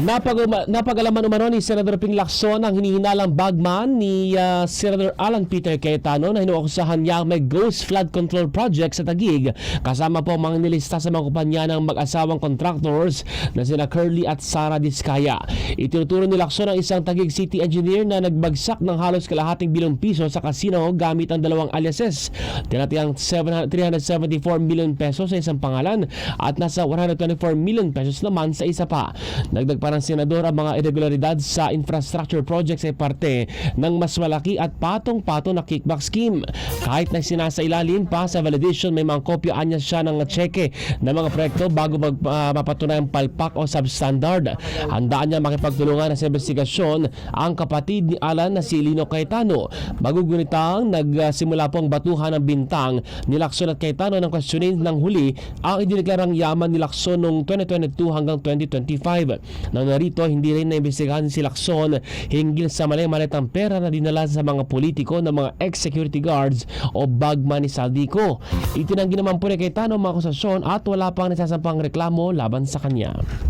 Napagalaman umano ni Senador Ping Lacson ang hinihinalang bagman ni Senator Alan Peter Cayetano na hinuakusahan niya may ghost flood control project sa Taguig, kasama po mga nilista sa mga kumpanya ng mag-asawang contractors na sina Curly at Sara Diskaya. Itinuturo ni Lacson ang isang Taguig City engineer na nagbagsak ng halos kalahating bilyong piso sa casino gamit ang dalawang aliases. Tinatayang 374 million pesos sa isang pangalan at nasa 124 million pesos naman sa isa pa. Nagdag pa ng senador ang mga irregularidad sa infrastructure projects ay parte ng mas malaki at patong-patong na kickback scheme. Kahit na sinasailalim pa sa validation, may mga kopyaan niya siya ng cheque ng mga proyekto bago mapatunayang palpak o substandard. Handaan niya makipagtulungan sa investigasyon ang kapatid ni Alan na si Lino Cayetano. Magugunitang nagsimula po ang batuhan ng bintang ni Lacson at Cayetano ng questionin ng huli ang idineklarang yaman ni Lacson noong 2022 hanggang 2025. Nang narito, hindi rin naimbestigahan si Lacson hinggil sa mali-malitang pera na dinala sa mga politiko ng mga ex-security guards o bagman ni Saldico. Itinanggi naman po ni Cayetano ang mga akusasyon at wala pang nasasampang reklamo laban sa kanya.